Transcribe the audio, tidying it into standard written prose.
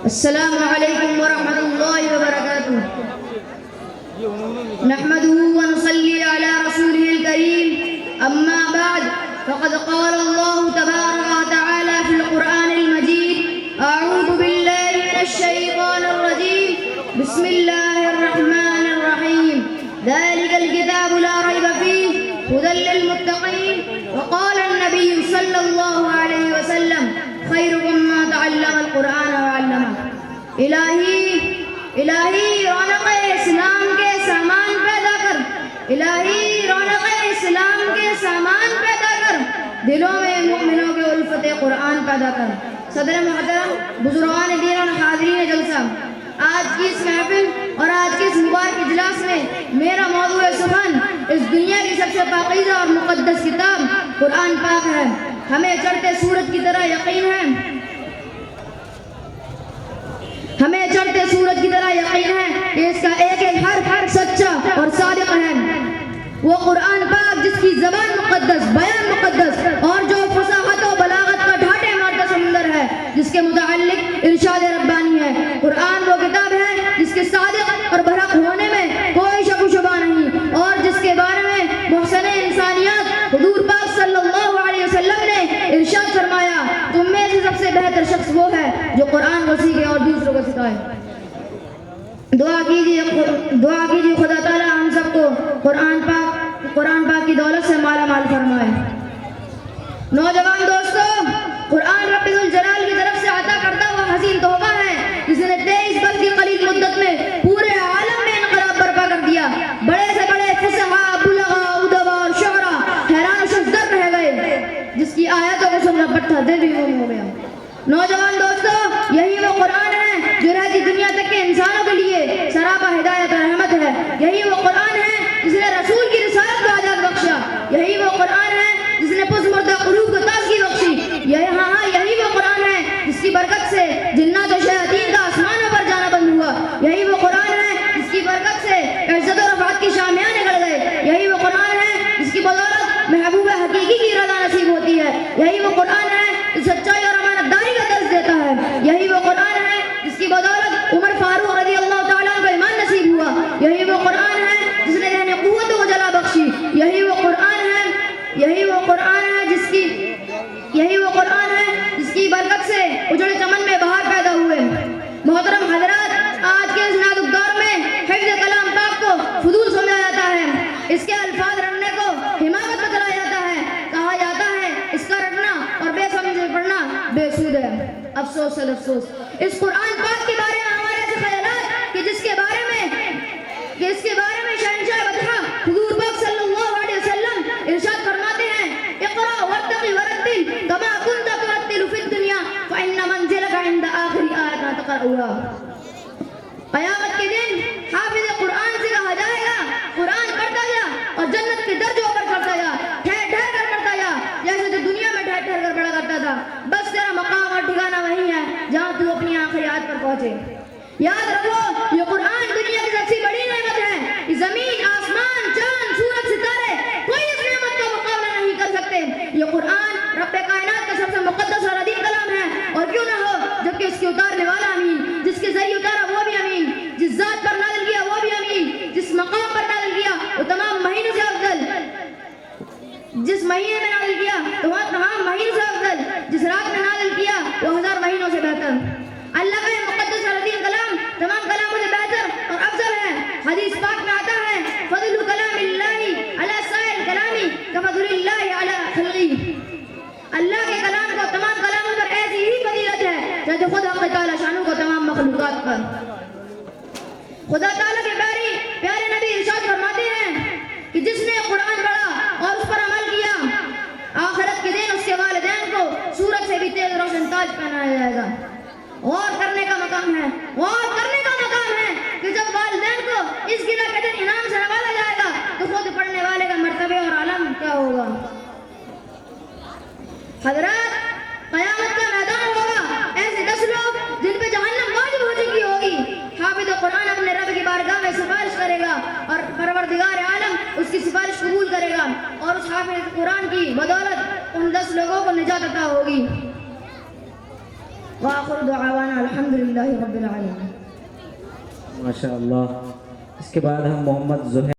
السلام علیکم ورحمۃ اللہ وبرکاتہ نحمده ونصلي على رسوله الكريم اما بعد فقد قال الله تبارك وتعالى في القرآن المجيد اعوذ بالله من الشيطان الرجيم بسم الله الرحمن الرحيم ذلك الكتاب لا ريب فيه هدى للمتقين وقال النبي صلى الله عليه وسلم خيركم من تعلم القرآن وعلمه الہی رونق اسلام کے سامان پیدا کر الہی رونق اسلام کے سامان پیدا کر دلوں میں مؤمنوں کے الفت قرآن پیدا کر صدر محترم بزرگان دین اور حاضرین جلسہ آج کی اس محفل اور آج کے اس مبارک اجلاس میں میرا موضوع سخن اس دنیا کی سب سے پاکیزہ اور مقدس کتاب قرآن پاک ہے ہمیں چڑھتے سورج کی طرح یقین ہے کہ اس کا ایک ایک حرف سچا اور صادق ہے وہ قرآن پاک جس کی زبان مقدس بیان مقدس اور جو فصاحت و بلاغت کا ڈھاٹے مارتا سمندر ہے جس کے متعلق ارشاد ربانی ہے قرآن وہ کتاب ہے جس کے صادق اور برحق ہونے میں کوئی شک و شبہ نہیں اور جس کے بارے میں محسن انسانیات حضور پاک صلی اللہ علیہ وسلم نے ارشاد فرمایا تم میں سے سب سے بہتر شخص وہ ہے جو قرآن کو سیکھے اور دوسروں کو سکھائے دعا کیجیے خدا تعالی ہم سب کو قرآن پاک کی دولت سے مالا مال فرمائے نوجوان دوستو قرآن رب ذوالجلال کی طرف سے عطا کرتا ہوا حسین تحفہ ہے جس نے 23 برس کی قلیل مدت میں پورے عالم میں انقلاب برپا کر دیا بڑے سے بڑے فصحاء بلغاء ادباء اور شعراء حیران و شفدر رہ گئے جس کی آیتوں کو سننا پڑتا دل بھی موم ہو گیا نوجوان دوستو یہی وہ قرآن ہے جو رہتی دنیا تک کے انسانوں کے لیے سراپا ہدایت اور رحمت ہے یہی وہ قرآن ہے جس نے رسول کی رسالت کو آزاد بخشا یہی وہ قرآن ہے جس نے پس مردہ قلوب کو تازگی بخشی یہی وہ قرآن ہے جس کی برکت سے جنات و شیاطین کا آسمانوں پر جانا بند ہوا یہی وہ قرآن ہے جس کی برکت سے عزت و رفعت کی شامیاں نکل گئے یہی وہ قرآن ہے جس کی بدولت محبوب حقیقی کی رضا نصیب ہوتی ہے یہی وہ قرآن ہے جو سچائی اور امانت داری کا درس دیتا ہے یہی وہ قرآن ہے جس کی بدولت عمر فاروق رضی اللہ تعالیٰ کو ایمان نصیب ہوا یہی وہ قرآن ہے جس نے ذہن قوتوں کو جلا بخشی یہی وہ قرآن ہے جس کی برکت سے اجڑے چمن میں بہار پیدا ہوئے محترم حضرات آج کے اس نازک دور میں حفظ کلام پاک کو فضول سمجھا جاتا ہے اس کے الفاظ رٹنے کو حماقت بتلایا جاتا ہے کہا جاتا ہے اس کا رٹنا اور بے سمجھ سے پڑھنا بے سود ہے افسوس افسوس اس قرآن پاک کے بارے میں ہمارے ایسے خیالات کہ اس کے بارے میں شہنشاہ بدخا حضور پاک صلی اللہ علیہ وسلم ارشاد فرماتے ہیں اقرا وارتقی ورتل کما كنت ترتل فی الدنیا فإن منزلک عند آخر آیت تقرأها قیامت کے دن حافظ قرآن سے کہا جائے گا قرآن پڑھتا جا اور جنت کے درجوں پر پڑھتا جا ٹھہر ٹھہر کر پڑھتا جا جیسے تو دنیا میں ٹھہر ٹھہر کر پڑھا کرتا تھا بس تیرا مقام اور ٹھکانہ وہی ہے جہاں تو اپنی آخری آیت پر پہنچے یاد رکھو یہ قرآن دنیا کی سب سے بڑی نعمت ہے زمین آسمان چاند سورج ستارے کوئی اس نعمت کا مقابلہ نہیں کر سکتے یہ قرآن رب کائنات کا سب سے مقدس اور عظیم کلام ہے اور کیوں نہ ہو جبکہ اس کے اتارنے والا امین جس کے ذریعے اتارا وہ بھی امین جس ذات پر نازل کیا وہ بھی امین جس مقام پر نازل کیا وہ تمام مہینوں سے افضل جس مہینے میں نازل کیا تو وہ تمام مہینوں سے افضل جس رات میں نازل کیا وہ 1000 مہینوں سے بہتر اللہ کا یہ مقدس اور عظیم کلام تمام کلاموں سے بہتر اور افضل ہے حدیث پاک میں آتا ہے فضل کلام اللہ علی سائر کلامی کفضل اللہ علی خلقی اللہ کے کلام کو تمام کلاموں پر ایسی ہی فضیلت ہے جیسے خود حق تعالی شانوں کو تمام مخلوقات پر خدا تعالی کے پیارے نبی ارشاد فرماتے ہیں کہ جس نے قرآن پڑھا اور اس پر عمل کیا آخرت کے دن اس کے والدین کو سورج سے بھی تیز روشن تاج پہنایا جائے گا اور کرنے کا مقام ہے کہ جب والدین کو اس گناہ کے دن انعام سے نوازا جائے گا تو خود پڑھنے والے کا مرتبہ اور عالم کیا ہوگا حضرات قیامت کا میدان ہوگا ایسے 10 لوگ جن پہ جہنم واجب ہو چکی ہوگی حافظ قرآن اپنے رب کی بارگاہ میں سفارش کرے گا اور پروردگار عالم اس کی سفارش قبول کرے گا اور اس حافظ قرآن کی بدولت ان 10 لوگوں کو نجات عطا ہوگی وآخر دعوانا الحمدللہ رب العالمین. ماشاء اللہ. اس کے بعد ہم محمد زہیر